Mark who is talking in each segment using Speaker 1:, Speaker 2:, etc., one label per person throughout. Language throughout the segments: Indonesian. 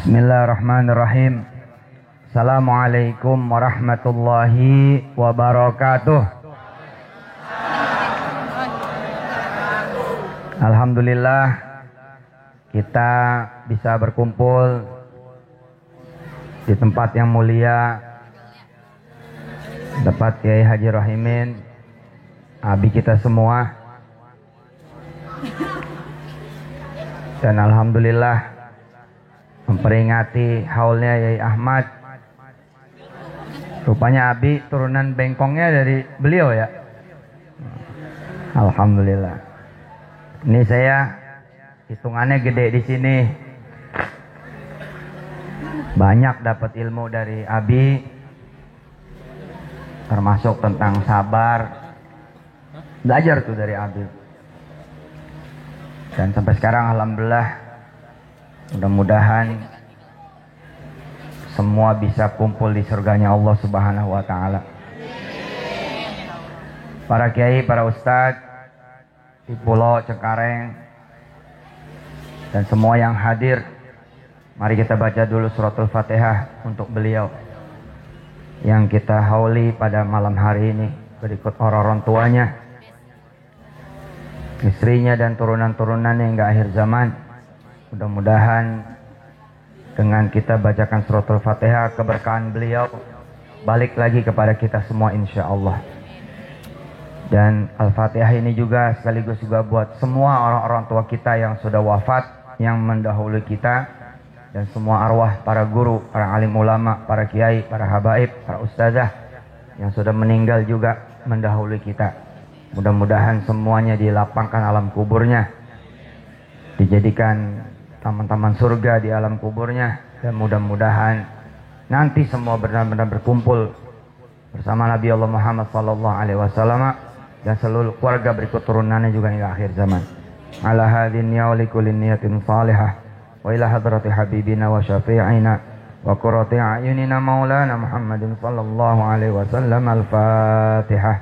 Speaker 1: Bismillahirrahmanirrahim. Assalamualaikum warahmatullahi wabarakatuh. Alhamdulillah kita bisa berkumpul di tempat yang mulia, tempat Kiai Haji Rohimin, abi kita semua. Dan alhamdulillah memperingati haulnya Yai Ahmad. Rupanya abi turunan bengkongnya dari beliau ya. Alhamdulillah. Ini saya hitungannya gede di sini. Banyak dapat ilmu dari abi, termasuk tentang sabar. Belajar tuh dari abi. Dan sampai sekarang alhamdulillah, mudah-mudahan semua bisa kumpul di surganya Allah Subhanahu wa taala. Para kiai, para ustadz di Pulau Cengkareng dan semua yang hadir, mari kita baca dulu suratul Fatihah untuk beliau yang kita hauli pada malam hari ini, berikut orang tuanya, istrinya dan turunan-turunannya hingga akhir zaman. Mudah-mudahan dengan kita bacakan suratul Fatihah, keberkahan beliau balik lagi kepada kita semua insya Allah. Dan Al-Fatihah ini juga sekaligus juga buat semua orang-orang tua kita yang sudah wafat, yang mendahului kita, dan semua arwah para guru, para alim ulama, para kiai, para habaib, para ustazah yang sudah meninggal juga mendahului kita. Mudah-mudahan semuanya dilapangkan alam kuburnya, dijadikan taman-taman surga di alam kuburnya, dan mudah-mudahan nanti semua benar-benar berkumpul bersama Nabi Allah Muhammad SAW dan seluruh keluarga berikut turunannya juga hingga akhir zaman. Ala hadhin ya li kulli niyatin salihah wa ila hadrati habibina wa syafi'ina wa qurrati a'yunina maulana Muhammadin sallallahu alaihi wasallam. Al-Fatihah.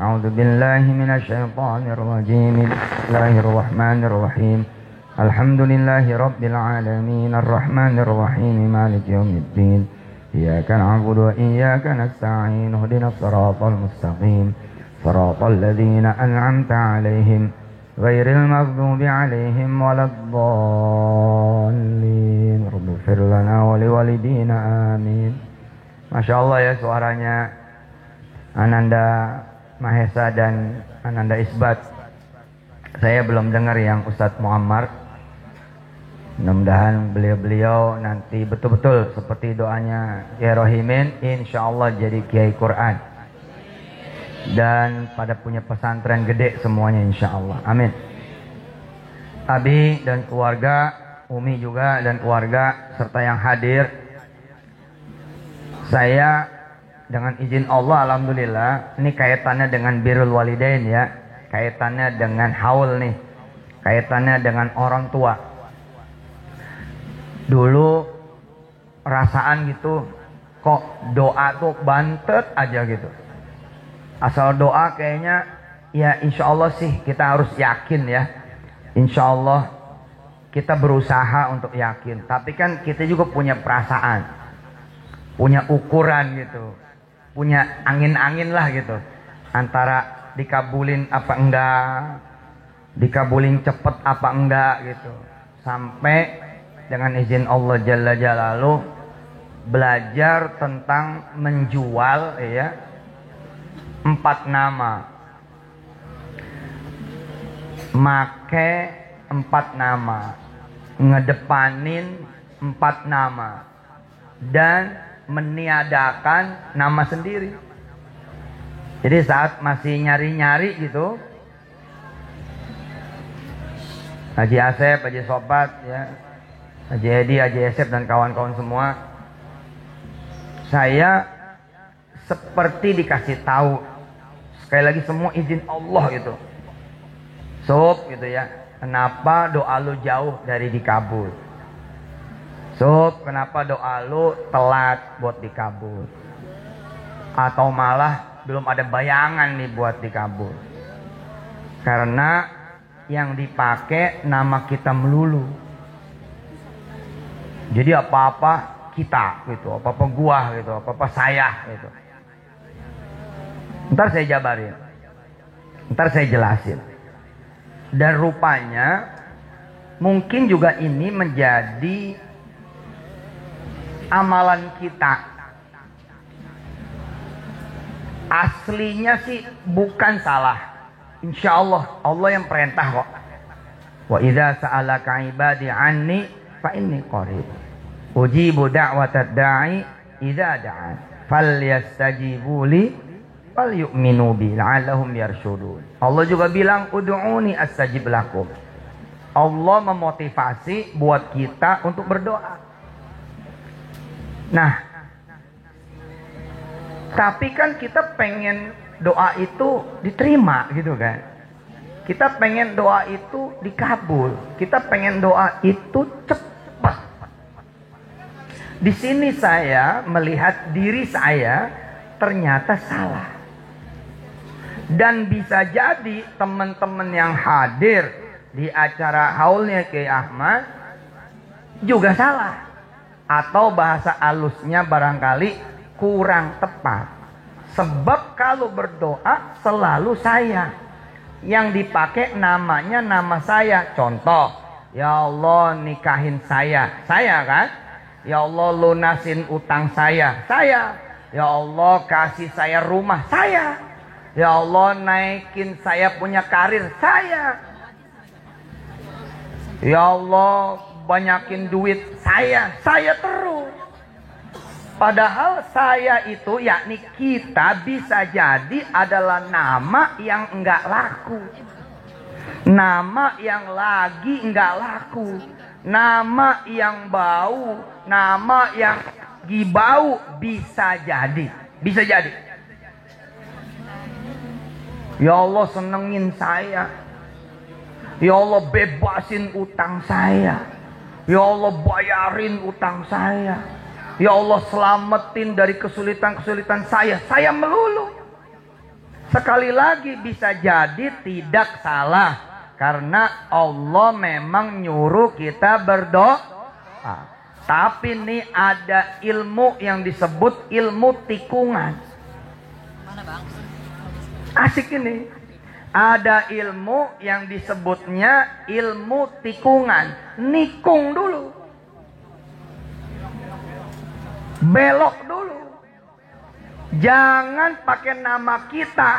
Speaker 1: A'udzu billahi minasy syaithanir rajim. Bismillahirrahmanirrahim. Alhamdulillahi rabbil alamin arrahmanir rahim maliki yaumiddin iyyaka na'budu wa iyyaka nasta'in ihdinas siratal mustaqim siratal ladzina an'amta 'alaihim ghairil maghdubi 'alaihim waladdallin rabbighfir lana wa liwalidina amin. Masya Allah ya, suaranya Ananda Mahesa dan Ananda Isbat. Saya belum dengar yang Ustadz Muammar. Mudah-mudahan beliau-beliau nanti betul-betul seperti doanya Kiai Rohimin, insya Allah jadi Kiai Quran. Dan pada punya pesantren gede semuanya insya Allah. Amin. Abi dan keluarga, Umi juga dan keluarga, serta yang hadir. Saya dengan izin Allah, alhamdulillah, ini kaitannya dengan birrul walidain ya. Kaitannya dengan haul nih. Kaitannya dengan orang tua. Dulu perasaan gitu, kok doa tuh bantet aja gitu. Asal doa kayaknya ya insya Allah sih kita harus yakin ya. Insya Allah kita berusaha untuk yakin. Tapi kan kita juga punya perasaan, punya ukuran gitu, punya angin-angin lah gitu. Antara dikabulin apa enggak, dikabulin cepet apa enggak gitu. Sampai dengan izin Allah Jalla Jalaluh belajar tentang menjual ya 4 nama, make 4 nama, ngedepanin 4 nama, dan meniadakan nama sendiri. Jadi saat masih nyari-nyari gitu, Haji Asep, Haji Sobat ya, Haji Edi, Haji Esep dan kawan-kawan semua, saya seperti dikasih tahu. Sekali lagi semua izin Allah gitu. Sob gitu ya. Kenapa doa lu jauh dari dikabul? Sob, kenapa doa lu telat buat dikabul? Atau malah belum ada bayangan nih buat dikabul? Karena yang dipakai nama kita melulu. Jadi apa-apa kita gitu, apa-apa gua gitu, apa-apa saya gitu. Ntar saya jabarin, ntar saya jelasin. Dan rupanya mungkin juga ini menjadi amalan kita. Aslinya sih bukan salah. Insya Allah, Allah yang perintah kok. Wa idza sa'alaka ibadi anni fa inni qarib. Ujibu da'watad da'i idza da'an. Falyastajibu li falyu'minu bi la'allahum yarshudun. Allah juga bilang ud'uni astajib lakum. Allah memotivasi buat kita untuk berdoa. Nah, tapi kan kita pengen doa itu diterima gitu kan. Kita pengen doa itu dikabul. Kita pengen doa itu cepat. Di sini saya melihat diri saya ternyata salah. Dan bisa jadi teman-teman yang hadir di acara haulnya Kiai Ahmad juga salah. Atau bahasa halusnya barangkali kurang tepat. Sebab kalau berdoa selalu saya. Yang dipakai namanya nama saya. Contoh, ya Allah nikahin saya. Saya kan? Ya Allah lunasin utang saya. Saya. Ya Allah kasih saya rumah. Saya. Ya Allah naikin saya punya karir. Saya. Ya Allah banyakin duit. Saya. Saya terus. Padahal saya itu, yakni kita, bisa jadi adalah nama yang enggak laku. Nama yang lagi enggak laku. Nama yang bau. Nama yang gibau. Bisa jadi. Bisa jadi. Ya Allah senengin saya. Ya Allah bebasin utang saya. Ya Allah bayarin utang saya. Ya Allah selamatin dari kesulitan-kesulitan saya. Saya melulu. Sekali lagi bisa jadi tidak salah. Karena Allah memang nyuruh kita berdoa. Tapi ini ada ilmu yang disebut ilmu tikungan. Mana bang? Asik ini. Ada ilmu yang disebutnya ilmu tikungan. Nikung dulu. Belok dulu. Jangan pakai nama kita.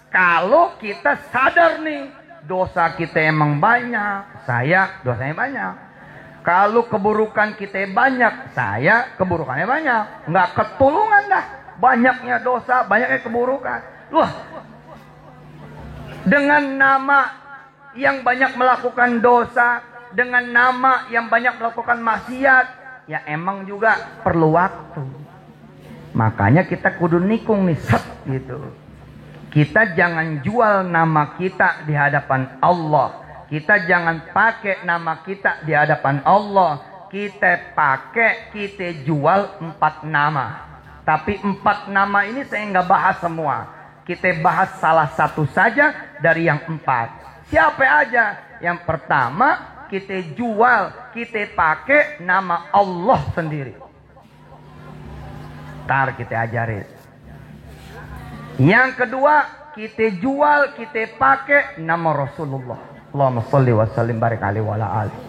Speaker 1: Kalau kita sadar nih, dosa kita emang banyak, saya dosanya banyak. Kalau keburukan kita banyak, saya keburukannya banyak. Nggak ketulungan dah. Banyaknya dosa, banyaknya keburukan. Wah, dengan nama yang banyak melakukan dosa, dengan nama yang banyak melakukan maksiat, ya emang juga perlu waktu. Makanya kita kudu nikung nih, set gitu. Kita jangan jual nama kita di hadapan Allah. Kita jangan pakai nama kita di hadapan Allah. Kita pakai, kita jual 4 nama. Tapi 4 nama ini saya nggak bahas semua. Kita bahas salah satu saja dari yang 4. Siapa aja? Yang pertama, kita jual, kita pakai nama Allah sendiri. Ntar kita ajarin. Yang kedua, kita jual, kita pakai nama Rasulullah. Allahumma sholli wa sallim barik alaihi wa ala alihi.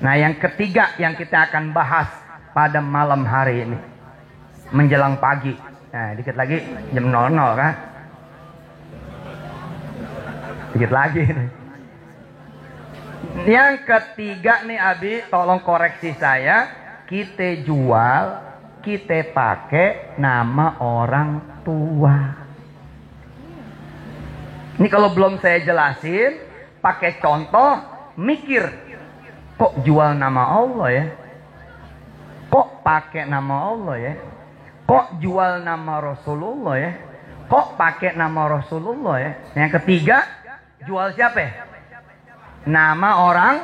Speaker 1: Nah yang ketiga yang kita akan bahas pada malam hari ini. Menjelang pagi. Nah dikit lagi jam 00 kan. Dikit lagi nih. Yang ketiga nih Abi, tolong koreksi saya. Kita jual, kita pakai nama orang tua. Ini kalau belum saya jelasin, pakai contoh, mikir. Kok jual nama Allah ya? Kok pakai nama Allah ya? Kok jual nama Rasulullah ya? Kok pakai nama Rasulullah ya? Yang ketiga, jual siapa ya? Nama orang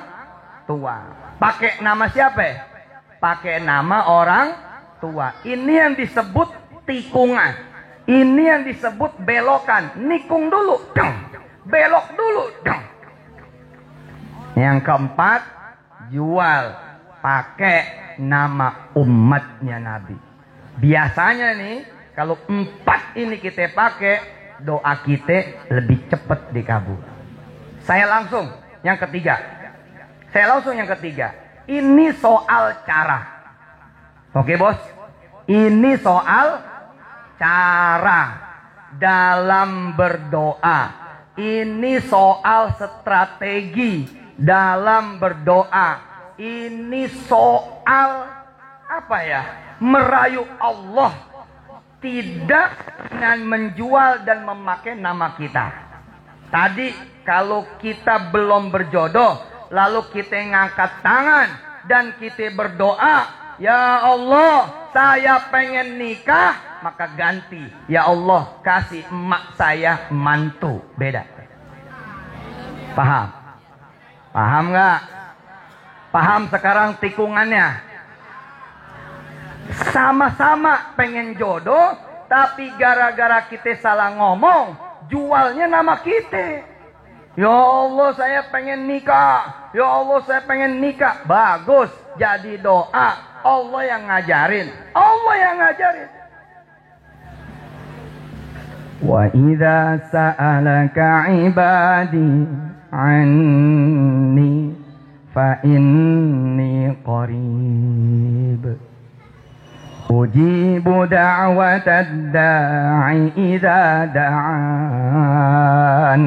Speaker 1: tua. Pakai nama siapa? Pakai nama orang tua. Ini yang disebut tikungan. Ini yang disebut belokan. Nikung dulu. Belok dulu. Yang keempat, jual. pakai nama umatnya Nabi. Biasanya nih, kalau 4 ini kita pakai, doa kita lebih cepat dikabul. Saya langsung yang ketiga. Ini soal cara. Oke bos, ini soal cara dalam berdoa. Ini soal strategi dalam berdoa. Ini soal apa ya? Merayu Allah, tidak dengan menjual dan memakai nama kita. Tadi kalau kita belum berjodoh, lalu kita ngangkat tangan dan kita berdoa, ya Allah, saya pengen nikah, maka ganti, ya Allah, kasih emak saya mantu. Beda. Paham? Paham nggak? Paham sekarang tikungannya? Sama-sama pengen jodoh, tapi gara-gara kita salah ngomong, jualnya nama kita. Ya Allah, saya pengen nikah. Ya Allah, saya pengen nikah. Bagus, jadi doa. Allah yang ngajarin. Wa idza sa'alaka ibadi anni fa inni qarib. Ujibu da'watad da'i idza da'an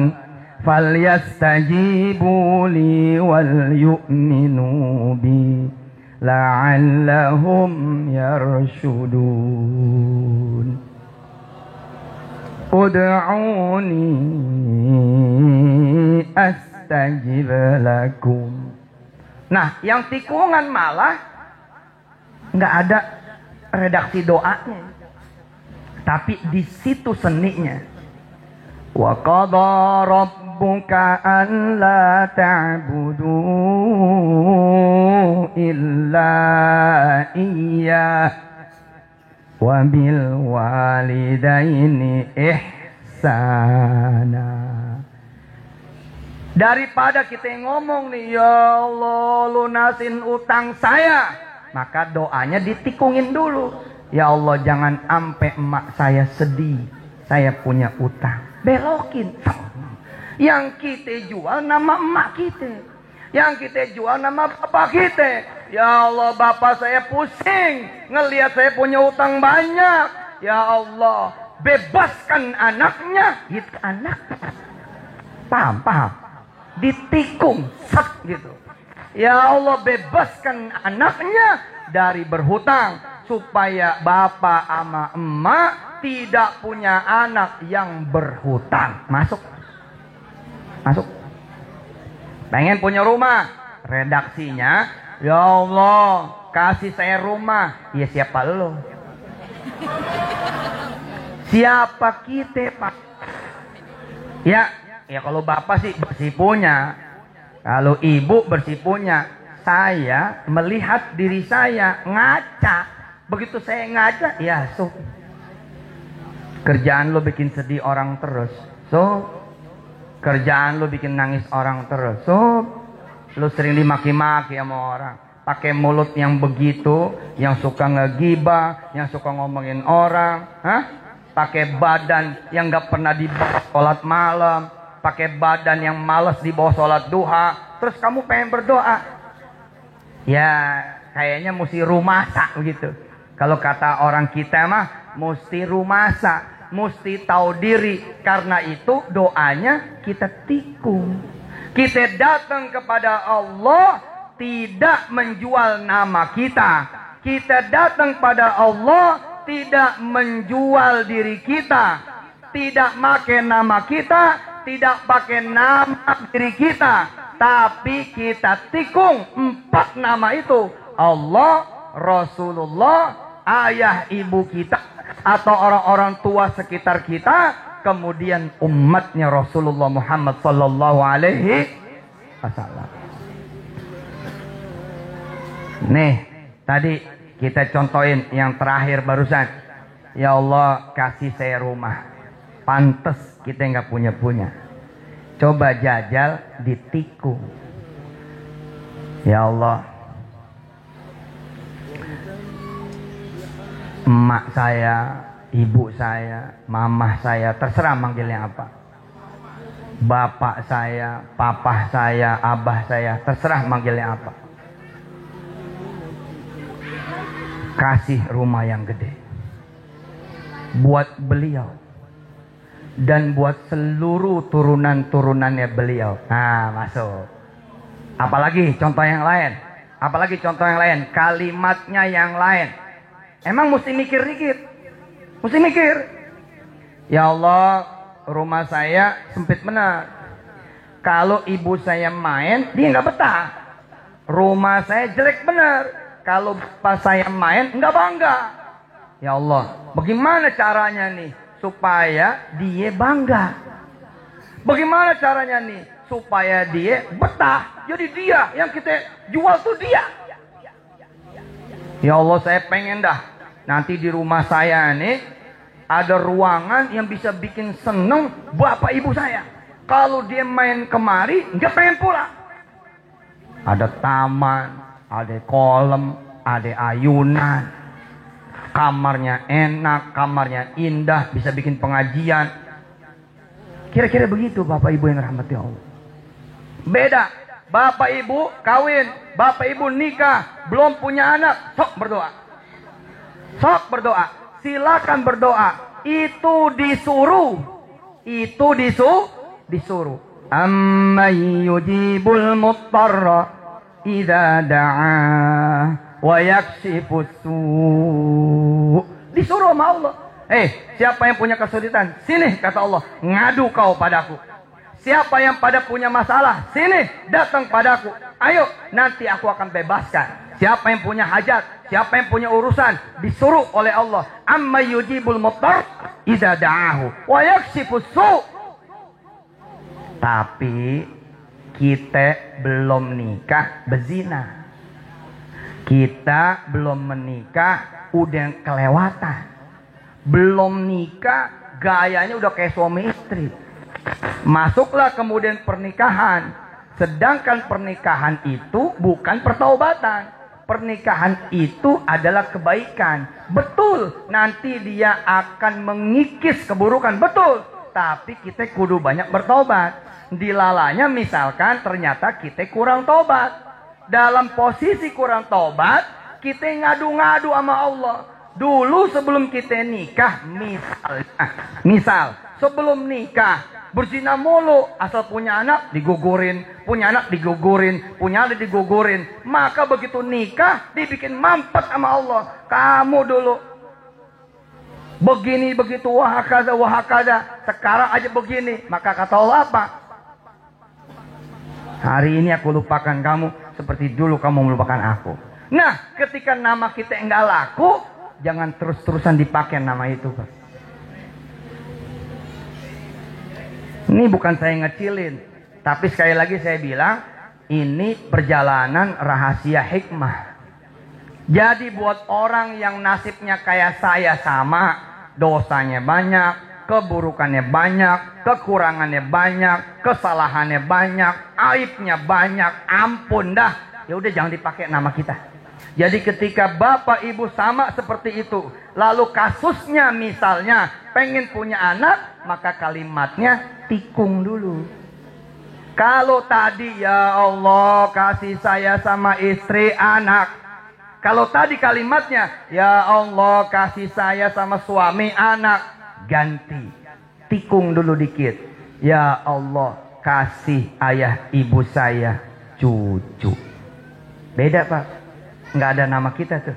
Speaker 1: falyastajibu li wal yu'minu bi la'allahum yarshudun. Ud'uni astajib lakum. Nah, yang tikungan malah nggak ada redaksi doanya, tapi di situ seninya. Wa qadha rabbuka an la ta'budu illa iyyah wa bil walidaini ihsana. Daripada kita ngomong nih, ya Allah lunasin utang saya, maka doanya ditikungin dulu. Ya Allah, jangan ampe emak saya sedih, saya punya utang. Belokin. Yang kita jual nama emak kita, yang kita jual nama bapak kita. Ya Allah, bapak saya pusing ngelihat saya punya utang banyak. Ya Allah, bebaskan anaknya. Gitu anak. Paham? Ditikung gitu. Ya Allah, bebaskan anaknya dari berhutang, supaya bapak ama emak tidak punya anak yang berhutang. Masuk. Pengen punya rumah, redaksinya, ya Allah, kasih saya rumah. Ya siapa lo? Siapa kita, Pak? Ya kalau bapak sih bersih punya. Kalau ibu bersih punya. Saya melihat diri saya ngaca. Begitu saya ngaca, ya kerjaan lo bikin sedih orang terus. Kerjaan lo bikin nangis orang terus. Lo sering dimaki-maki sama orang. Pakai mulut yang begitu, yang suka ngegibah, yang suka ngomongin orang. Pakai badan yang gak pernah dibawa sholat malam. Pakai badan yang malas dibawa sholat duha. Terus kamu pengen berdoa. Ya kayaknya mesti rumasa begitu. Kalau kata orang kita mah mesti rumasa, mesti tahu diri. Karena itu doanya kita tikung. Kita datang kepada Allah tidak menjual nama kita. Kita datang pada Allah tidak menjual diri kita. Tidak pakai nama kita, tidak pakai nama diri kita. Tapi kita tikung 4 nama itu. Allah, Rasulullah, ayah ibu kita, atau orang-orang tua sekitar kita, kemudian umatnya Rasulullah Muhammad sallallahu alaihi wasallam. Nih, tadi kita contohin yang terakhir barusan. Ya Allah, kasih saya rumah. Pantes kita nggak punya. Coba jajal ditikung. Ya Allah, emak saya, ibu saya, mamah saya, terserah manggilnya apa. Bapak saya, papa saya, abah saya, terserah manggilnya apa. Kasih rumah yang gede buat beliau dan buat seluruh turunan-turunannya beliau. Nah, masuk. Apalagi contoh yang lain? Apalagi contoh yang lain? Kalimatnya yang lain. Emang mesti mikir dikit. Mesti mikir. Ya Allah, rumah saya sempit benar. Kalau ibu saya main, dia nggak betah. Rumah saya jelek benar. Kalau pas saya main, nggak bangga. Ya Allah, bagaimana caranya nih supaya dia bangga? Bagaimana caranya nih supaya dia betah? Jadi dia yang kita jual tuh dia. Ya Allah, saya pengen dah nanti di rumah saya nih ada ruangan yang bisa bikin seneng bapak ibu saya. Kalau dia main kemari, nggak pengen pulang. Ada taman, ada kolam, ada ayunan. Kamarnya enak, kamarnya indah, bisa bikin pengajian. Kira-kira begitu Bapak Ibu yang rahmati Allah. Beda, Bapak Ibu kawin, Bapak Ibu nikah, belum punya anak, sok berdoa. Sok berdoa, silakan berdoa. Itu disuruh. Itu disuruh. Amma yujibul muttarra idza da'a wa yakshifus su'. Disuruh sama Allah. Siapa yang punya kesulitan? Sini, kata Allah, ngadu kau padaku. Siapa yang pada punya masalah? Sini, datang padaku. Ayo, nanti aku akan bebaskan. Siapa yang punya hajat? Siapa yang punya urusan? Disuruh oleh Allah. Amma yujibul muttar idza da'ahu wa yakshifus su'. Tapi kita belum nikah berzina. Kita belum menikah udah kelewatan. Belum nikah gayanya udah kayak suami istri. Masuklah kemudian pernikahan. Sedangkan pernikahan itu bukan pertaubatan. Pernikahan itu adalah kebaikan. Betul, nanti dia akan mengikis keburukan. Betul, tapi kita kudu banyak bertobat. Dilalanya misalkan ternyata kita kurang tobat. Dalam posisi kurang tobat, kita ngadu-ngadu sama Allah. Dulu sebelum kita nikah, misal sebelum nikah berzina mulu, asal punya anak digugurin, punya anak digugurin, punya anak digugurin. Maka begitu nikah dibikin mampet sama Allah. Kamu dulu begini begitu, wahakada. Sekarang aja begini. Maka kata Allah apa? Hari ini aku lupakan kamu seperti dulu kamu melupakan aku. Nah, ketika nama kita enggak laku, jangan terus-terusan dipakai nama itu, Pak. Ini bukan saya ngecilin, tapi sekali lagi saya bilang, ini perjalanan rahasia hikmah. Jadi buat orang yang nasibnya kayak saya sama, dosanya banyak, keburukannya banyak, kekurangannya banyak, kesalahannya banyak, aibnya banyak, ampun dah. Ya udah jangan dipakai nama kita. Jadi ketika bapak ibu sama seperti itu, lalu kasusnya misalnya pengen punya anak, maka kalimatnya tikung dulu. Kalau tadi ya Allah kasih saya sama istri anak. Kalau tadi kalimatnya ya Allah kasih saya sama suami anak. Ganti, tikung dulu dikit. Ya Allah kasih ayah ibu saya cucu. Beda Pak, nggak ada nama kita tuh.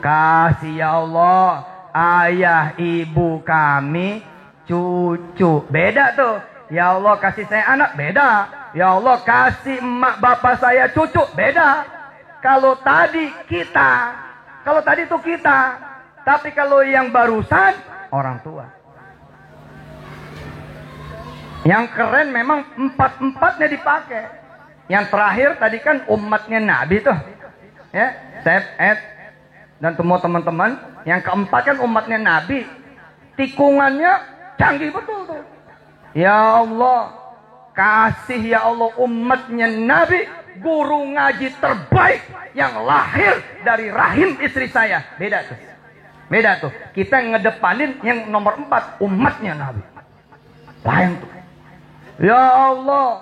Speaker 1: Kasih ya Allah ayah ibu kami cucu. Beda tuh. Ya Allah kasih saya anak. Beda. Ya Allah kasih emak bapak saya cucu. Beda. Kalau tadi kita, kalau tadi itu kita, tapi kalau yang barusan orang tua. Yang keren memang empat-empatnya dipakai. Yang terakhir tadi kan umatnya Nabi tuh, ya, Ed dan semua teman-teman. Yang keempat kan umatnya Nabi. Tikungannya canggih betul tuh. Ya Allah, kasih ya Allah umatnya Nabi guru ngaji terbaik yang lahir dari rahim istri saya. Beda tuh. Beda tuh. Kita ngedepanin yang nomor 4, umatnya Nabi. Lain tuh. Ya Allah,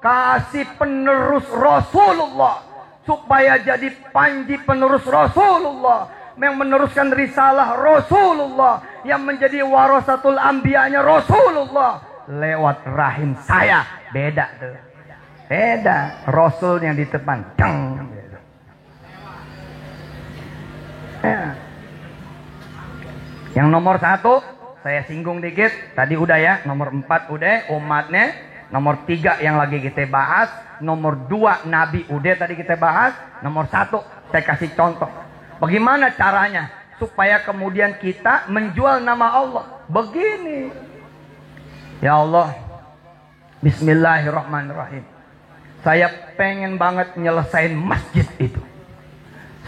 Speaker 1: kasih penerus Rasulullah supaya jadi panji penerus Rasulullah, yang meneruskan risalah Rasulullah, yang menjadi warasatul anbiya'nya Rasulullah lewat rahim saya. Beda tuh. Beda. Rasul yang di depan. Ya. Yang nomor 1 saya singgung dikit. Tadi udah ya. Nomor 4 udah umatnya. Nomor 3 yang lagi kita bahas. Nomor 2 Nabi udah tadi kita bahas. Nomor 1 saya kasih contoh. Bagaimana caranya supaya kemudian kita menjual nama Allah? Begini. Ya Allah, bismillahirrahmanirrahim. Saya pengen banget nyelesain masjid itu.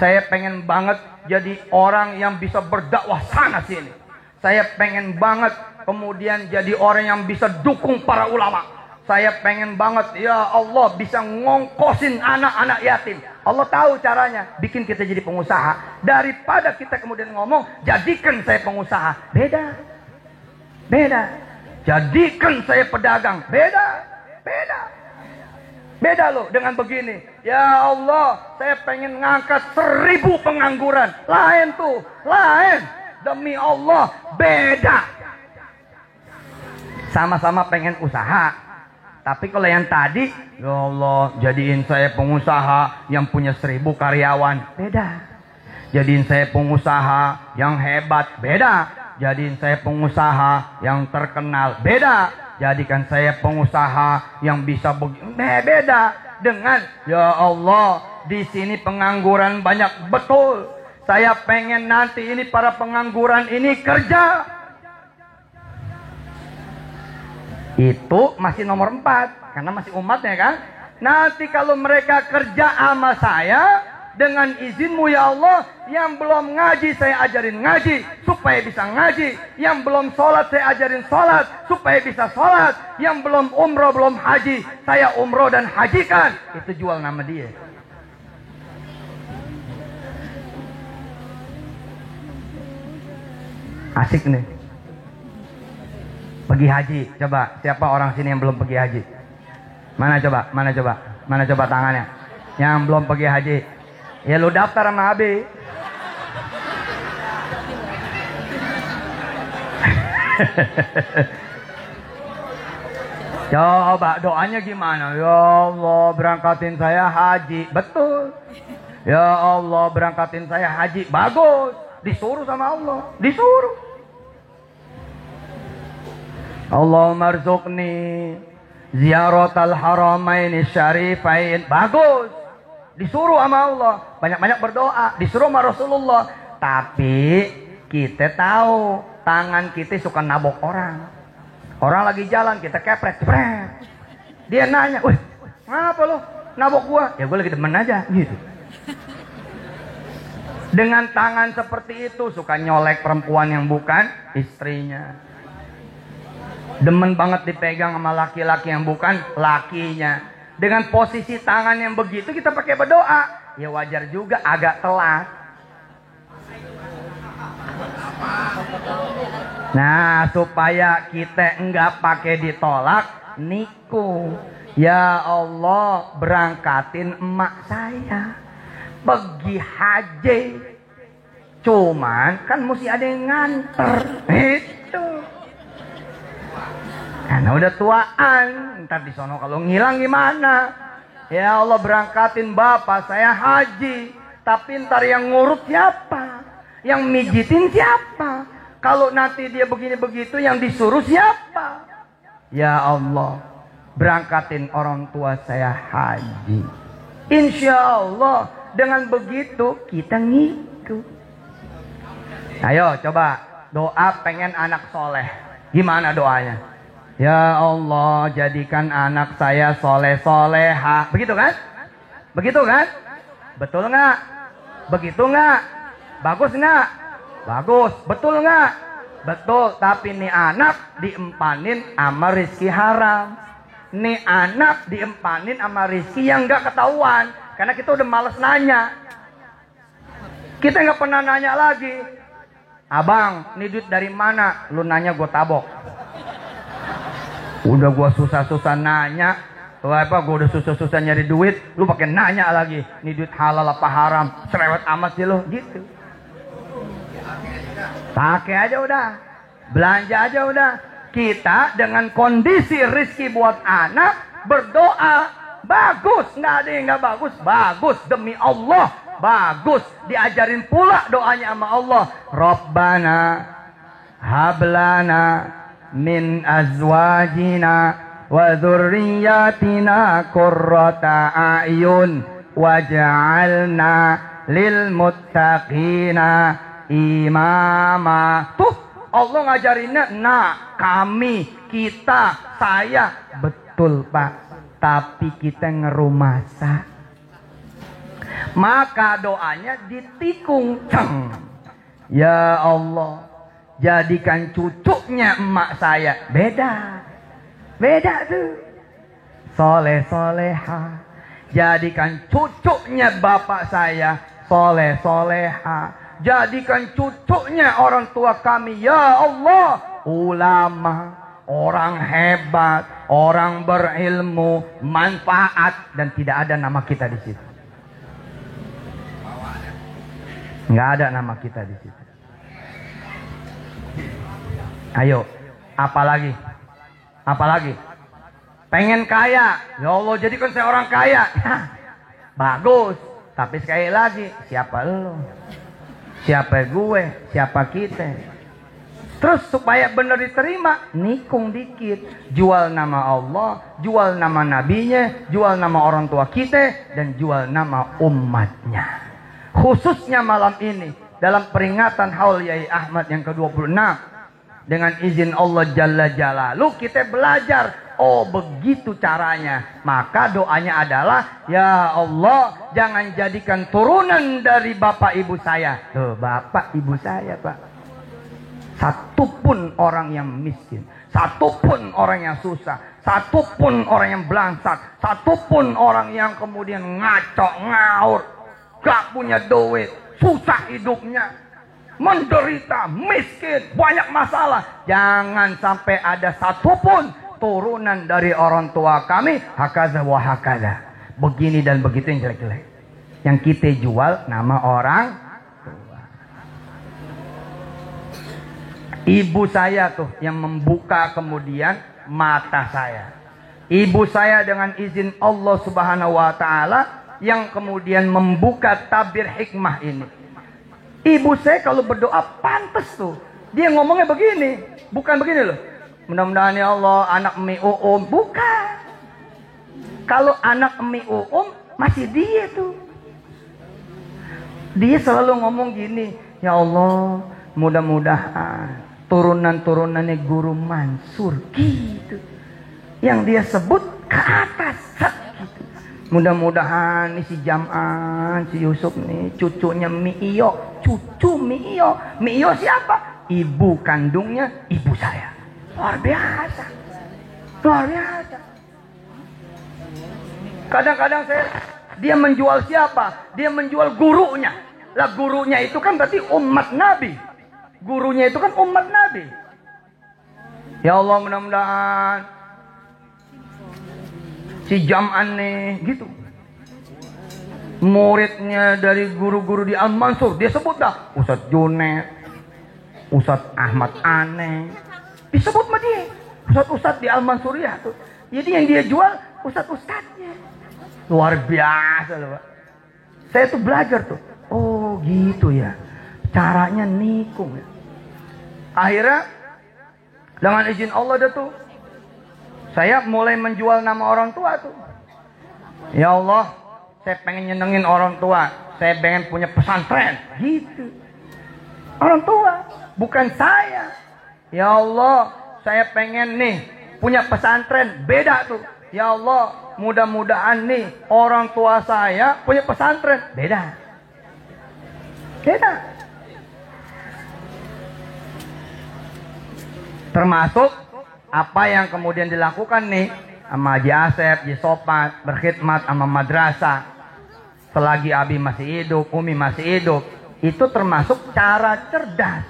Speaker 1: Saya pengen banget jadi orang yang bisa berdakwah sana sini. Saya pengen banget kemudian jadi orang yang bisa dukung para ulama. Saya pengen banget, ya Allah, bisa ngongkosin anak-anak yatim. Allah tahu caranya, bikin kita jadi pengusaha. Daripada kita kemudian ngomong, jadikan saya pengusaha. Beda. Beda. Jadikan saya pedagang. Beda. Beda. Beda loh dengan begini. Ya Allah, saya pengen ngangkat 1000 pengangguran. Lain tuh, lain. Demi Allah, beda. Sama-sama pengen usaha. Tapi kalau yang tadi, ya Allah, jadiin saya pengusaha yang punya 1000 karyawan. Beda. Jadiin saya pengusaha yang hebat. Beda. Jadiin saya pengusaha yang terkenal. Beda. Jadikan saya pengusaha yang bisa beda dengan ya Allah, di sini pengangguran banyak betul. Saya pengen nanti ini para pengangguran ini kerja. Itu masih nomor 4 karena masih umatnya kan. Nanti kalau mereka kerja sama saya, dengan izinmu ya Allah, yang belum ngaji saya ajarin ngaji supaya bisa ngaji, yang belum sholat saya ajarin sholat supaya bisa sholat, yang belum umroh belum haji saya umroh dan hajikan. Itu jual nama dia. Asik nih. Pergi haji, coba siapa orang sini yang belum pergi haji? Mana coba, mana coba, mana coba tangannya yang belum pergi haji? Ya lu daftar sama Abi. Coba doanya gimana? Ya Allah, berangkatin saya haji. Betul. Ya Allah, berangkatin saya haji. Bagus. Disuruh sama Allah. Disuruh. Allahumma rzuqni ziyaratal haramaini syarifain. Bagus. Disuruh sama Allah. Banyak-banyak berdoa. Disuruh sama Rasulullah. Tapi kita tahu tangan kita suka nabok orang. Orang lagi jalan kita kepret. Dia nanya, wih, ngapa lo nabok gua? Ya gua lagi demen aja gitu. Dengan tangan seperti itu suka nyolek perempuan yang bukan istrinya. Demen banget dipegang sama laki-laki yang bukan lakinya. Dengan posisi tangan yang begitu kita pakai berdoa. Ya wajar juga agak telat. Nah, supaya kita enggak pakai ditolak, niku. Ya Allah, berangkatin emak saya pergi haji. Cuman kan mesti ada yang nganter. Itu. Karena udah tuaan, ntar di sono kalau ngilang gimana? Ya Allah, berangkatin bapak saya haji, tapi ntar yang ngurut siapa? Yang mijitin siapa? Kalau nanti dia begini begitu, yang disuruh siapa? Ya Allah, berangkatin orang tua saya haji. Insya Allah dengan begitu kita ngikut. Ayo coba doa pengen anak soleh. Gimana doanya? Ya Allah, jadikan anak saya soleh-soleha. Begitu kan? Begitu kan? Betul nggak? Begitu nggak? Bagus nggak? Bagus. Betul nggak? Betul. Tapi nih anak diempanin sama rizki haram. Nih anak diempanin sama rizki yang nggak ketahuan. Karena kita udah males nanya. Kita nggak pernah nanya lagi. Abang, ini duit dari mana? Lu nanya gue tabok. Udah gue susah-susah nanya. Apa gue udah susah-susah nyari duit, lu pakai nanya lagi. Ini duit halal apa haram? Cerewet amat sih lu, gitu. Pakai aja udah. Belanja aja udah. Kita dengan kondisi rizki buat anak berdoa. Bagus, nggak ada yang nggak bagus. Bagus demi Allah. Bagus. Diajarin pula doanya sama Allah. Rabbana hablana min azwajina wa dzurriyyatina qurrata a'yun waj'alna lil muttaqina imama. Tuh Allah ngajarinnya, nah kami, kita, saya. Betul Pak, tapi kita ngerumasa. Maka doanya ditikung. Ya Allah, jadikan cucunya emak saya. Beda. Beda tuh. Soleh soleha. Jadikan cucunya bapak saya soleh soleha. Jadikan cucunya orang tua kami, ya Allah, ulama, orang hebat, orang berilmu, manfaat, dan tidak ada nama kita di situ. Nggak ada nama kita di situ. Ayo, apalagi? Apalagi? Pengen kaya, ya Allah jadikan saya orang kaya. Bagus, tapi sekali lagi, siapa lo? Siapa gue? Siapa kita? Terus supaya benar diterima, nikung dikit. Jual nama Allah, jual nama nabinya, jual nama orang tua kita, dan jual nama umatnya. Khususnya malam ini, dalam peringatan Haul Yai Ahmad yang ke-26, dengan izin Allah Jalla Jalaluh, kita belajar. Oh begitu caranya. Maka doanya adalah, ya Allah jangan jadikan turunan dari bapak ibu saya. Tuh bapak ibu saya Pak, satupun orang yang miskin, satupun orang yang susah, satupun orang yang belangsat, satupun orang yang kemudian ngaco ngaur, gak punya duit, susah hidupnya, menderita, miskin, banyak masalah. Jangan sampai ada satupun turunan dari orang tua kami, hakaza wa hakaza, begini dan begitu yang jelek-jelek. Yang kita jual nama orang tua. Ibu saya tuh yang membuka kemudian mata saya. Ibu saya dengan izin Allah Subhanahu wa taala yang kemudian membuka tabir hikmah ini. Ibu saya kalau berdoa pantas tuh. Dia ngomongnya begini, bukan begini loh. Mudah-mudahan ya Allah anak mi uum. Bukan. Kalau anak mi uum masih dia tuh. Dia selalu ngomong gini, ya Allah mudah-mudahan turunan-turunannya Guru Mansur gitu. Yang dia sebut ke atas gitu. Mudah-mudahan nih si Jam'an, si Yusuf nih cucunya Mi Iyo. Cucu Mi Iyo. Mi Iyo siapa? Ibu kandungnya ibu saya. Luar biasa. Luar biasa. Kadang-kadang dia menjual siapa? Dia menjual gurunya. Lah gurunya itu kan berarti umat Nabi. Gurunya itu kan umat Nabi. Ya Allah mudah-mudahan si Jam'an nih gitu. Muridnya dari guru-guru di Al-Mansur. Dia sebut dah Ustadz Junet, Ustadz Ahmad Aneh. Disebut sama dia Ustadz di Al-Mansuriyah tuh. Jadi yang dia jual Ustadz-ustadznya. Luar biasa loh Pak. Saya tuh belajar tuh. Oh gitu ya, caranya nikung ya. Akhirnya dengan izin Allah dah tuh, saya mulai menjual nama orang tua tuh. Ya Allah, saya pengen nyenengin orang tua. Saya pengen punya pesantren gitu. Orang tua, bukan saya. Ya Allah, saya pengen nih punya pesantren. Beda tuh. Ya Allah, mudah-mudahan nih orang tua saya punya pesantren. Beda. Beda. Termasuk apa yang kemudian dilakukan nih sama Haji Asep, Haji Sopat, berkhidmat sama madrasah. Selagi Abi masih hidup, Umi masih hidup. Itu termasuk cara cerdas.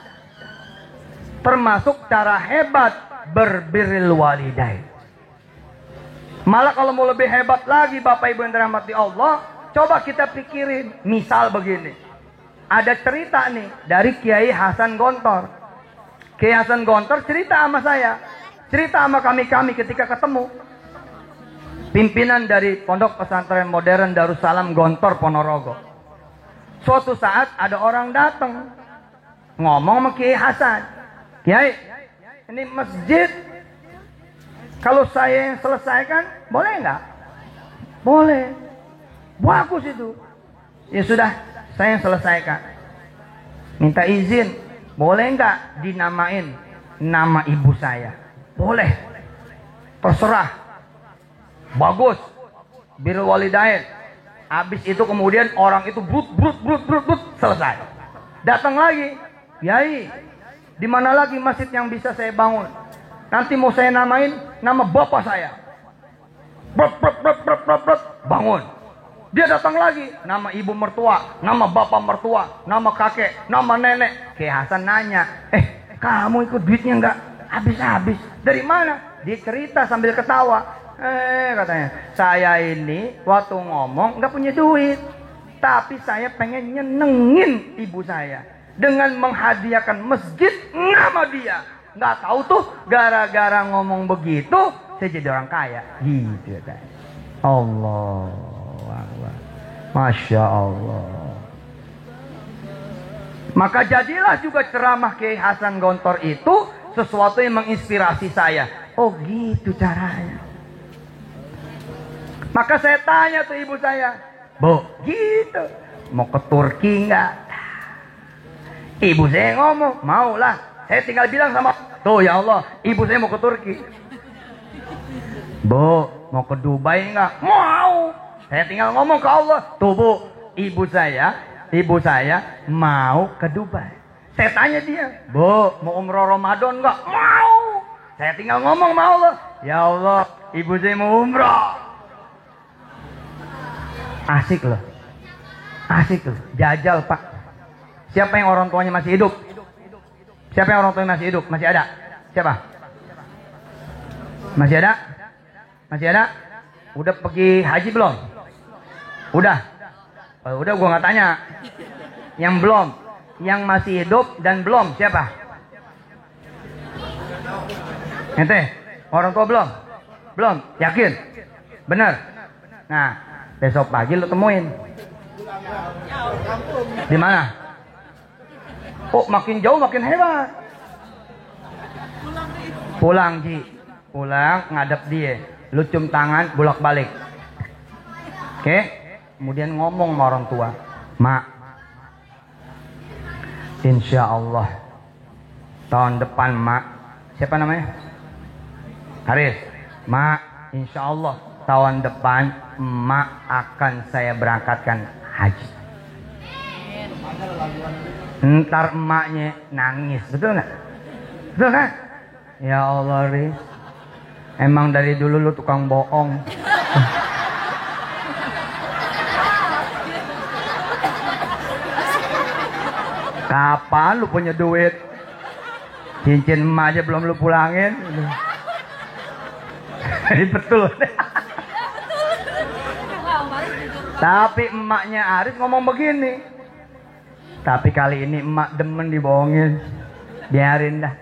Speaker 1: Termasuk cara hebat berbirrul walidain. Malah kalau mau lebih hebat lagi Bapak Ibu yang dirahmati Allah, coba kita pikirin. Misal begini, ada cerita nih dari Kiai Hasan Gontor. Kiai Hasan Gontor cerita sama saya, cerita sama kami ketika ketemu. Pimpinan dari Pondok Pesantren Modern Darussalam Gontor Ponorogo. Suatu saat ada orang datang ngomong sama Kiai Hasan, Kiai, ini masjid kalau saya yang selesaikan boleh nggak? Boleh. Bagus itu. Ya sudah, saya yang selesaikan. Minta izin, boleh nggak dinamain nama ibu saya? Boleh. Terserah. Bagus. Birrul walidain. Habis itu kemudian orang itu brut selesai. Datang lagi, Kiai, di mana lagi masjid yang bisa saya bangun? Nanti mau saya namain nama bapak saya. Bangun. Dia datang lagi, nama ibu mertua, nama bapak mertua, nama kakek, nama nenek. Kiai Hasan nanya, kamu ikut duitnya nggak? Habis-habis. Dari mana? Dia cerita sambil ketawa. Katanya, saya ini waktu ngomong nggak punya duit, tapi saya pengen nyenengin ibu saya dengan menghadiahkan masjid nama dia. Nggak tahu tuh gara-gara ngomong begitu saya jadi orang kaya. Gitu ya. Allah, Masya Allah. Maka jadilah juga ceramah Kiai Hasan Gontor itu sesuatu yang menginspirasi saya. Oh gitu caranya. Maka saya tanya tuh ibu saya, Bu, gitu, mau ke Turki nggak? Ibu saya ngomong, mau lah. Saya tinggal bilang sama, tuh ya Allah, ibu saya mau ke Turki. Bu, mau ke Dubai nggak? Mau. Saya tinggal ngomong ke Allah, tuh Bu, ibu saya mau ke Dubai. Saya tanya dia, Bu, mau umroh Ramadan nggak? Mau. Saya tinggal ngomong sama Allah, ya Allah, ibu saya mau umroh. Asik loh. Jajal Pak. Siapa yang orang tuanya masih hidup? Siapa yang orang tuanya masih hidup? Masih ada? Siapa? Masih ada? Masih ada? Udah pergi haji belum? Udah. Udah gua nggak tanya. Yang belum, yang masih hidup dan belum siapa? Ente, orang tua belum? Belum? Yakin? Benar? Nah, besok pagi lu temuin. Di mana? Oh, makin jauh makin hebat. Pulang Ji, pulang ngadep dia. Lu cium tangan bolak-balik. Oke? Kemudian ngomong sama orang tua, Mak, insya Allah tahun depan Mak, siapa namanya? Haris. Mak, insya Allah tahun depan Mak akan saya berangkatkan haji. Ntar emaknya nangis, betul nggak? Betul kan? Ya Allah Riz, emang dari dulu lu tukang bohong. Kapan lu punya duit? Cincin emak aja belum lu pulangin. Ini betul. Tapi emaknya Aris ngomong begini. Tapi kali ini emak demen dibohongin. Biarin dah.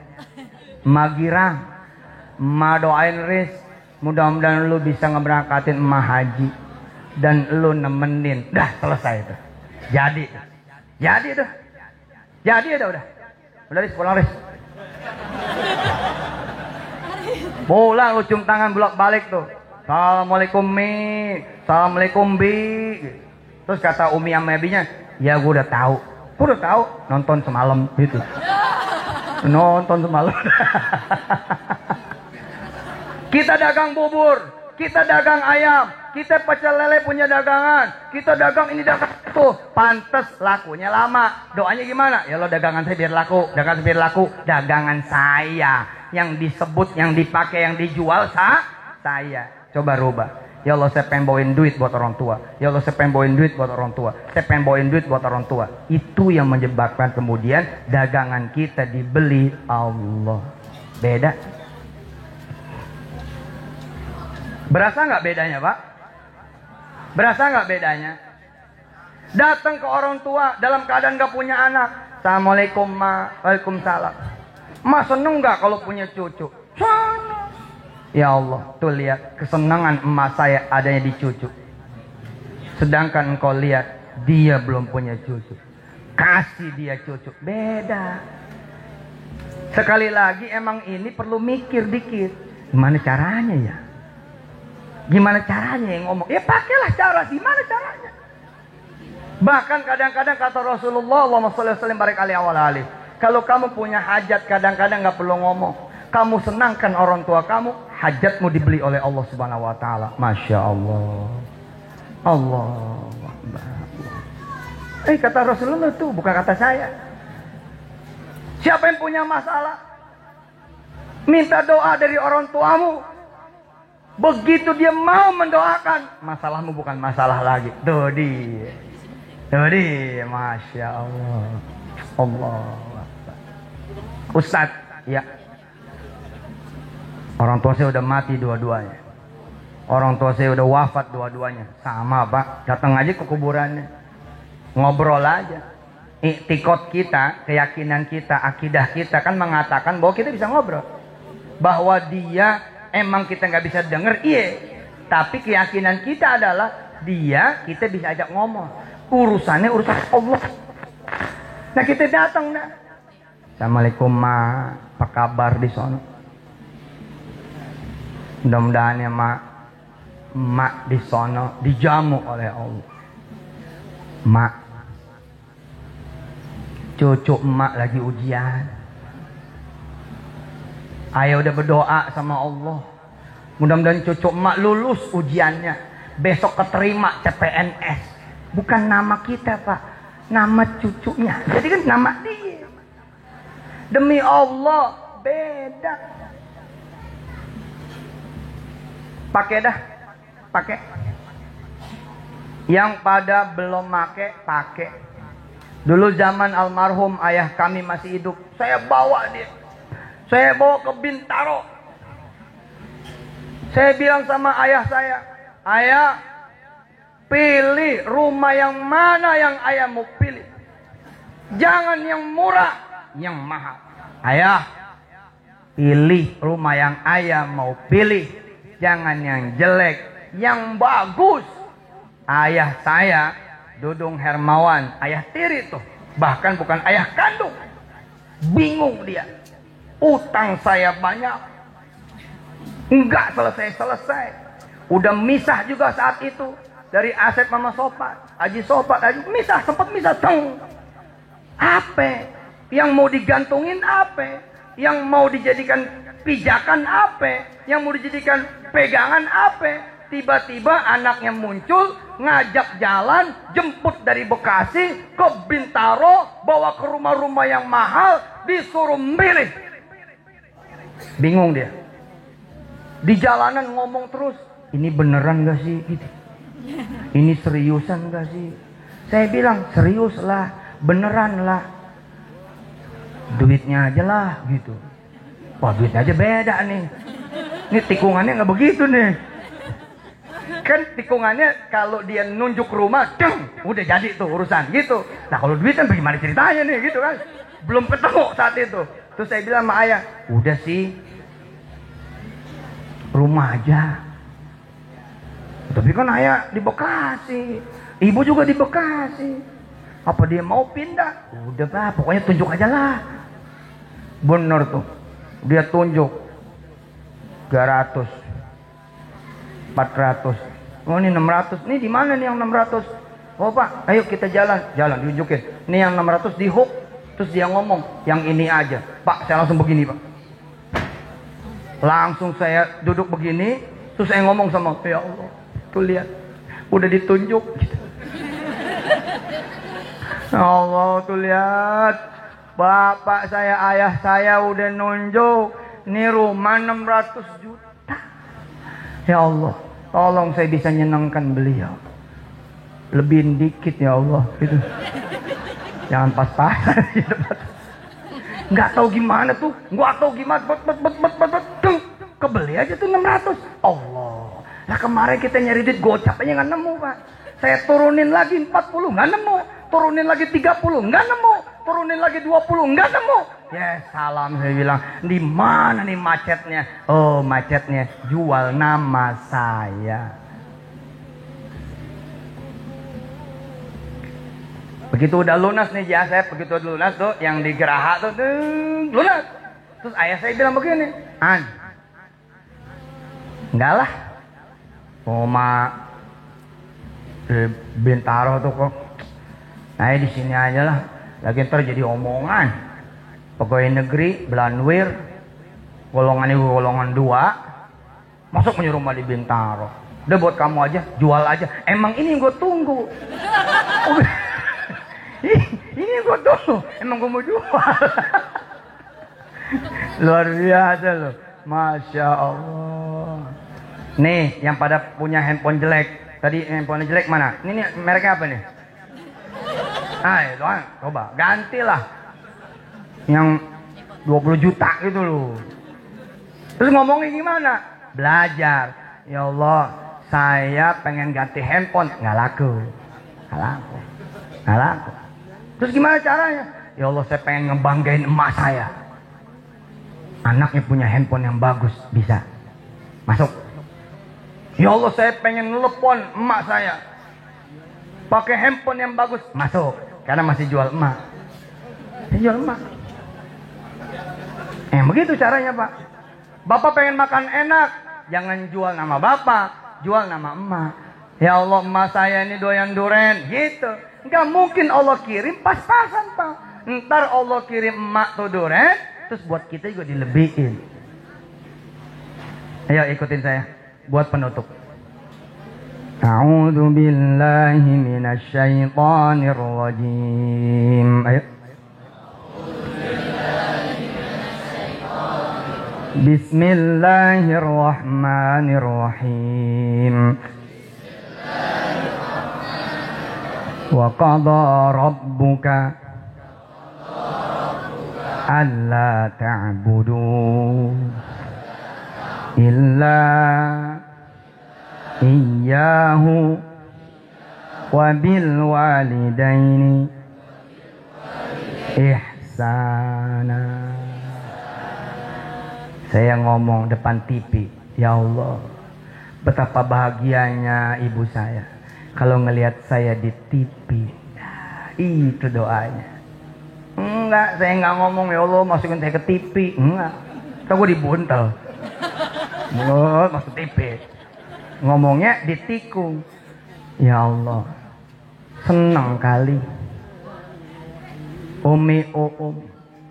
Speaker 1: Emak girang. Emak doain Riz, mudah-mudahan lu bisa ngeberangkatin emak haji. Dan lu nemenin. Dah selesai itu. Jadi itu. Udah. Udah Riz, pulang Riz. Pulang lu cium tangan bolak-balik tuh. Assalamualaikum Mi, Assalamualaikum Bi. Terus kata Umi sama Binya, ya gue udah tahu, nonton semalam gitu. Nonton semalam. Kita dagang bubur, kita dagang ayam, kita pecel lele punya dagangan, kita dagang ini dagang itu. Pantes lakunya lama. Doanya gimana? Ya Allah, dagangan saya biar laku, dagangan saya yang disebut, yang dipakai, yang dijual saya. Coba rubah. Ya Allah, saya pengen bawain duit buat orang tua. Ya Allah, saya pengen bawain duit buat orang tua. Saya pengen bawain duit buat orang tua. Itu yang menyebabkan kemudian dagangan kita dibeli Allah. Beda. Berasa nggak bedanya, Pak? Berasa nggak bedanya? Datang ke orang tua dalam keadaan nggak punya anak. Assalamualaikum, Ma. Waalaikumsalam. Ma seneng nggak kalau punya cucu? Seneng. Ya Allah, tuh lihat kesenangan emak saya adanya di cucu. Sedangkan engkau lihat dia belum punya cucu. Kasih dia cucu. Beda. Sekali lagi emang ini perlu mikir dikit. Gimana caranya ya? Gimana caranya yang ngomong? Ya pakailah cara. Gimana caranya? Bahkan kadang-kadang kata Rasulullah SAW, kalau kamu punya hajat kadang-kadang gak perlu ngomong. Kamu senangkan orang tua kamu, hajatmu dibeli oleh Allah Subhanahu wa taala. Masya Allah. Allah. Kata Rasulullah tuh, bukan kata saya. Siapa yang punya masalah, minta doa dari orang tuamu. Begitu dia mau mendoakan, masalahmu bukan masalah lagi. Tuh dia. Tuh dia, Masya Allah. Allah. Ustadz, ya. Orang tua saya udah mati dua-duanya. Orang tua saya udah wafat dua-duanya. Sama, Pak. Datang aja ke kuburannya. Ngobrol aja. Iktikad kita, keyakinan kita, akidah kita kan mengatakan bahwa kita bisa ngobrol. Bahwa dia emang kita nggak bisa denger, iya. Tapi keyakinan kita adalah dia kita bisa ajak ngomong. Urusannya urusan Allah. Nah kita datang dah. Assalamualaikum, Ma. Apa kabar di sono? Mudah-mudahan ya, Mak di sono dijamu oleh Allah. Mak, cucu emak lagi ujian. Ayah udah berdoa sama Allah. Mudah-mudahan cucu emak lulus ujiannya. Besok keterima CPNS. Bukan nama kita, Pak. Nama cucunya. Jadi kan nama dia. Demi Allah, beda. Pakai dah. Pakai. Yang pada belum pakai. Dulu zaman almarhum ayah kami masih hidup, saya bawa dia. Saya bawa ke Bintaro. Saya bilang sama ayah saya, ayah, pilih rumah yang mana yang ayah mau pilih. Jangan yang murah, yang mahal. Ayah, pilih rumah yang ayah mau pilih. Jangan yang jelek, yang bagus. Ayah saya, Dudung Hermawan, ayah tiri tuh. Bahkan bukan ayah kandung. Bingung dia. Utang saya banyak. Enggak selesai-selesai. Udah misah juga saat itu. Dari aset Mama Sopat, Haji Sopat, misah, sempat misah. Apa? Yang mau digantungin apa? Yang mau dijadikan pijakan apa? Yang mau dijadikan pegangan apa? Tiba-tiba anaknya muncul, ngajak jalan, jemput dari Bekasi ke Bintaro, bawa ke rumah-rumah yang mahal, disuruh milih. Bingung dia. Di jalanan ngomong terus, ini beneran gak sih? Gitu. Ini seriusan gak sih? Saya bilang, serius lah, beneran lah. Duitnya aja lah, gitu. Wah, duitnya aja beda nih. Ini tikungannya gak begitu nih. Kan tikungannya kalau dia nunjuk rumah, udah jadi tuh urusan gitu. Nah kalau duit kan bagaimana ceritanya nih gitu kan. Belum ketemu saat itu. Terus saya bilang sama ayah, udah sih rumah aja. Tapi kan ayah di Bekasi, ibu juga di Bekasi. Apa dia mau pindah? Udah Pak, pokoknya tunjuk aja lah. Bener tuh, dia tunjuk 300, 400. Oh ini 600, ini di mana nih yang 600? Oh Pak, ayo kita jalan, diunjukin. Ini yang 600 di hook, terus dia ngomong, yang ini aja. Pak, saya langsung begini Pak. Langsung saya duduk begini, terus saya ngomong sama, ya Allah, tuh lihat, udah ditunjuk. Gitu. Ya Allah, tuh lihat, bapak saya, ayah saya udah nunjuk, ini rumah 600 juta. Ya Allah. Tolong saya bisa nyenangkan beliau. Lebihin dikit ya Allah gitu. Jangan pas-pasan. Nggak tahu gimana tuh, nggak tahu gimana, kebeli aja tuh 600. Allah. Lah kemarin kita nyari duit gocap aja nggak nemu Pak. Saya turunin lagi 40 nggak nemu, turunin lagi 30 nggak nemu, turunin lagi 20 nggak nemu. Ya salam, saya bilang, di mana nih macetnya? Oh macetnya jual nama saya. Begitu udah lunas nih jasa, begitu udah lunas tuh yang di Geraha tuh lunas. Terus ayah saya bilang begini, enggak lah, Bintaro tuh kok, nah di sini aja lah. Lagi ntar jadi omongan. Pegawai negeri, Belanwir, golongan ini golongan 2, masuk punya rumah di Bintaro. Udah buat kamu aja, jual aja. Emang ini yang gue tunggu. Ini yang gue tunggu. Emang gue mau jual. Luar biasa loh. Masya Allah. Nih, yang pada punya handphone jelek. Tadi handphone jelek mana? Ini nih, mereknya apa nih? Itu kan, coba gantilah. Yang 20 juta gitu loh. Terus ngomongnya gimana? Belajar. Ya Allah, saya pengen ganti handphone. Nggak laku. Terus gimana caranya? Ya Allah, saya pengen ngebanggain emak saya. Anaknya punya handphone yang bagus. Bisa. Masuk. Ya Allah, saya pengen telepon emak saya. Pakai handphone yang bagus. Masuk. Karena masih jual emak. Jual emak. Begitu caranya Pak. Bapak pengen makan enak, jangan jual nama bapak, jual nama emak. Ya Allah, emak saya ini doyan duren, gitu. Nggak mungkin Allah kirim pas-pasan Pak. Ntar Allah kirim emak tuh duren, terus buat kita juga dilebihin. Ayo ikutin saya, buat penutup. A'udzu billahi minasy syaithanir rajim. Ayo. Bismillahirrahmanirrahim. Wa qada rabbuka alla ta'budu illa iyyahu wa bil walidaini ihsana. Saya ngomong depan TV, ya Allah, betapa bahagianya ibu saya kalau ngelihat saya di TV. Nah, itu doanya. Enggak, saya nggak ngomong ya Allah masukin saya ke TV. Enggak, kalau gue dibuntel. Masuk TV. Ngomongnya ditikung. Ya Allah, senang kali Umi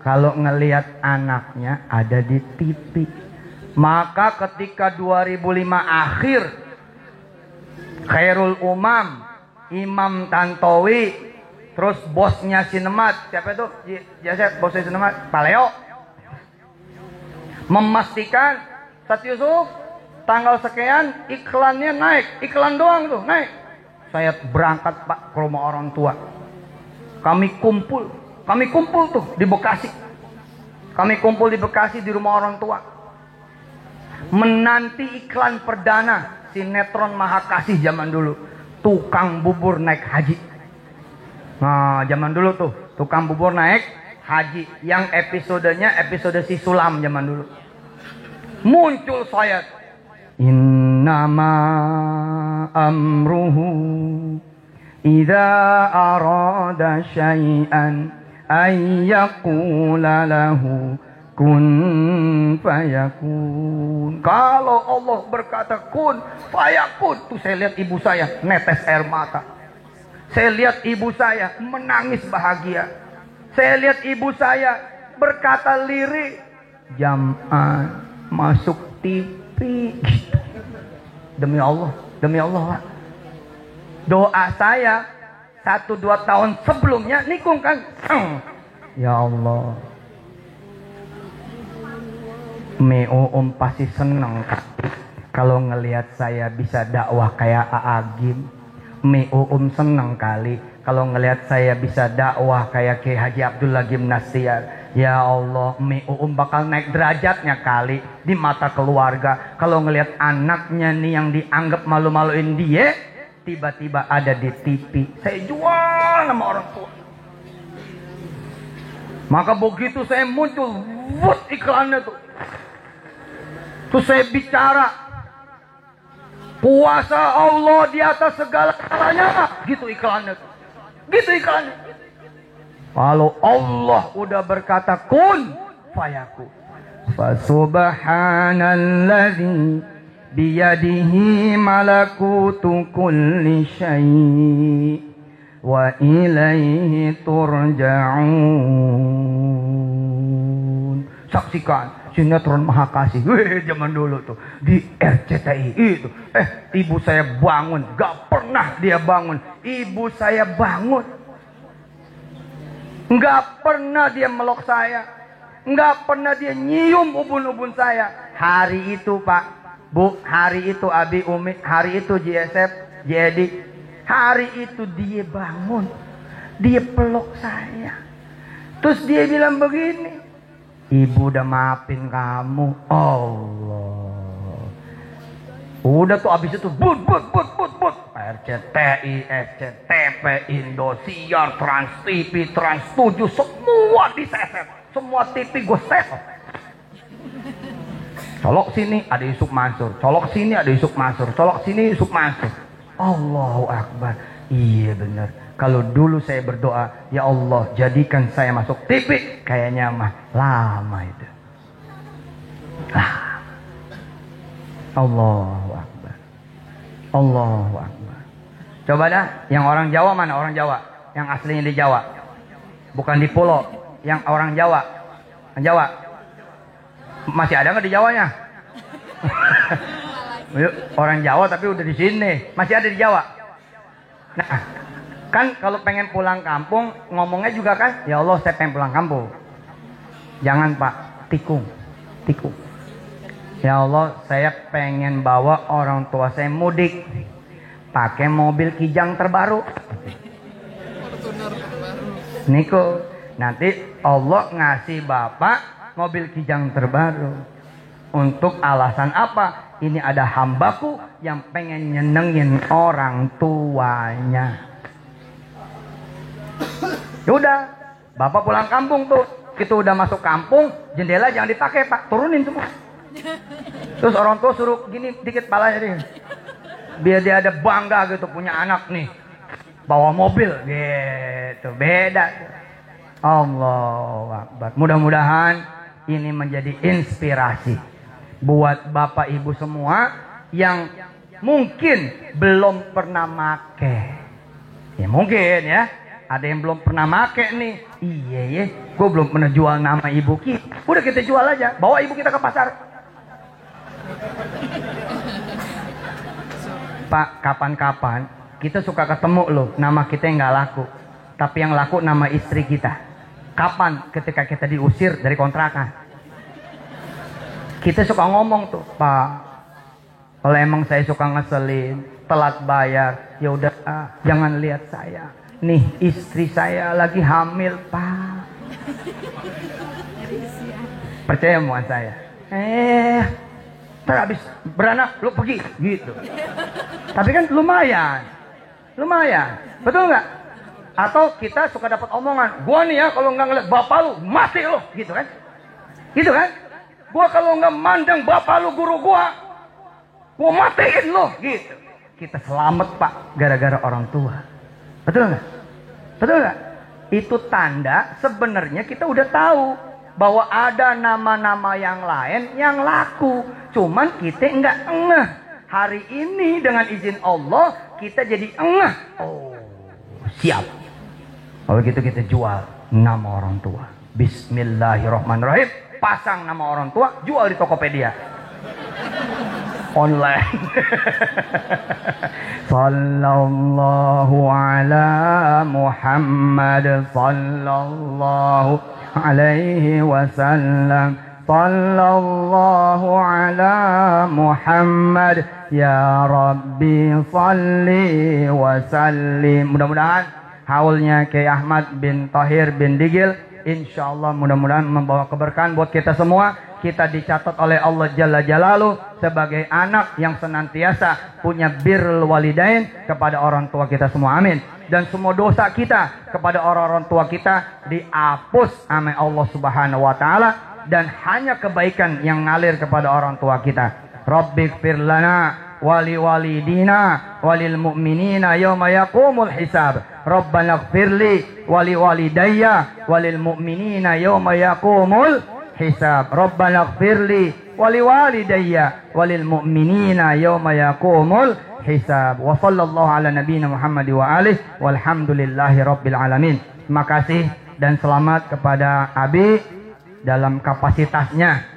Speaker 1: kalau ngelihat anaknya ada di TV. Maka ketika 2005 akhir, Khairul Umam, Imam Tantowi, terus bosnya Sinemat, siapa itu? Jasa bosnya Sinemat, Paleo, memastikan Ustaz Yusuf tanggal sekian iklannya naik, iklan doang tuh naik. Saya berangkat Pak ke rumah orang tua. Kami kumpul tuh di Bekasi. Kami kumpul di Bekasi di rumah orang tua. Menanti iklan perdana sinetron Mahakasih zaman dulu. Tukang bubur naik haji. Nah, zaman dulu tuh tukang bubur naik haji. Yang episodenya episode si Sulam zaman dulu. Muncul saya. Innama amruhu idza arada syai'an ayyaqula lahu kun fayakun. Kalau Allah berkata kun fayakun, tuh saya lihat ibu saya netes air mata. Saya lihat ibu saya menangis bahagia. Saya lihat ibu saya berkata lirik, jam'an masuk TV gitu. Demi Allah Pak. Doa saya 1-2 tahun sebelumnya nikung kan. Ya Allah, pasti senang. Kalau ngelihat saya bisa dakwah kayak Aagim, Mi seneng kali. Kalau ngelihat saya bisa dakwah kayak Ki Haji Abdullah Gimnastiar, ya Allah, Mi bakal naik derajatnya kali di mata keluarga. Kalau ngelihat anaknya nih yang dianggap malu-maluin dia, tiba-tiba ada di TV, saya jual nama orang tua. Maka begitu saya muncul, iklannya tuh. Terus saya bicara, kuasa Allah di atas segala-galanya. Gitu iklannya tuh. Gitu iklannya. Kalau Allah udah berkata kun fayakun. Fasubhanalladzi biyadihi malakutu kulli syai' wa ilaihi turja'un. Saksikan sinetron Mahakasih. Zaman dulu tuh di RCTI itu. Ibu saya bangun, gak pernah dia bangun. Ibu saya bangun, gak pernah dia meluk saya, gak pernah dia nyium ubun-ubun saya. Hari itu Pak, Bu, hari itu Abi Umi, hari itu JSF, JD, hari itu dia bangun, dia peluk saya. Terus dia bilang begini, Ibu udah maafin kamu. Allah. Udah tuh abis itu but. RCTI, SCTV, Indosiar, Trans TV, Trans 7, semua diseset. Semua TV gue seset. Colok sini ada Yusuf Mansur, colok sini ada Yusuf Mansur, colok sini Yusuf Mansur. Allahu Akbar. Iya benar. Kalau dulu saya berdoa, ya Allah jadikan saya masuk TV, kayaknya mah lama itu. Allahu Akbar. Allahu Akbar. Coba dah, yang orang Jawa mana? Orang Jawa yang aslinya di Jawa, bukan di Pulau, yang orang Jawa. Jawa masih ada nggak di Jawanya? Orang Jawa tapi udah di sini, masih ada di Jawa. Nah, kan kalau pengen pulang kampung ngomongnya juga kan, ya Allah saya pengen pulang kampung. Jangan Pak, tikung. Ya Allah saya pengen bawa orang tua saya mudik, pakai mobil Kijang terbaru. Niko, nanti Allah ngasih Bapak mobil Kijang terbaru. Untuk alasan apa? Ini ada hambaku yang pengen nyenengin orang tuanya. Yaudah, Bapak pulang kampung tuh. Kita udah masuk kampung, jendela jangan dipakai Pak, turunin semua. Terus orang tua suruh gini dikit palanya dia, biar dia ada bangga gitu punya anak nih bawa mobil gitu. Beda. Allahu Akbar. Mudah-mudahan ini menjadi inspirasi buat bapak ibu semua yang mungkin belum pernah make. Ya mungkin ya, ada yang belum pernah make nih. Iya ya, gue belum pernah jual nama ibu kita. Udah kita jual aja, bawa ibu kita ke pasar. Pak, kapan-kapan kita suka ketemu loh, nama kita yang gak laku, tapi yang laku nama istri kita. Kapan? Ketika kita diusir dari kontrakan. Kita suka ngomong tuh, Pak, kalau emang saya suka ngeselin, telat bayar, ya udah jangan lihat saya. Nih istri saya lagi hamil, Pak. Percaya sama saya. Ntar habis beranak lu pergi gitu. Tapi kan lumayan, betul nggak? Atau kita suka dapat omongan, gua nih ya kalau nggak ngeliat bapak lu mati lu, gitu kan? Gua kalau nggak mandang bapak lu guru gua matiin lu, gitu. Kita selamat Pak, gara-gara orang tua. Betul nggak? Itu tanda sebenarnya kita udah tahu bahwa ada nama-nama yang lain yang laku. Cuman kita enggak ngeh. Hari ini dengan izin Allah kita jadi ngeh. Oh, siap. Kalau gitu kita jual nama orang tua. Bismillahirrahmanirrahim. Pasang nama orang tua, jual di Tokopedia. Online. Sallallahu ala Muhammad sallallahu alaihi wasallam. sallallahu ala Muhammad ya Rabbi salli wa sallim. Mudah-mudahan haulnya Kiai Ahmad bin Tahir bin Digil insyaallah mudah-mudahan membawa keberkahan buat kita semua. Kita dicatat oleh Allah Jalla Jalaluh sebagai anak yang senantiasa punya birrul walidain kepada orang tua kita semua, amin. Dan semua dosa kita kepada orang-orang tua kita dihapus oleh Allah Subhanahu wa taala, dan hanya kebaikan yang ngalir kepada orang tua kita. Rabbighfir lana wali walidina walil mu'minina yauma yaqumul hisab. Rabbana ighfirli wali walidayya walil mu'minina yauma yaqumul hisab. Rabbana ighfirli wali walidayya walil mu'minina yauma yaqumul hisab. Wa sallallahu ala nabiyyina Muhammad wa alihi walhamdulillahi rabbil alamin. Terima kasih dan selamat kepada Abi dalam kapasitasnya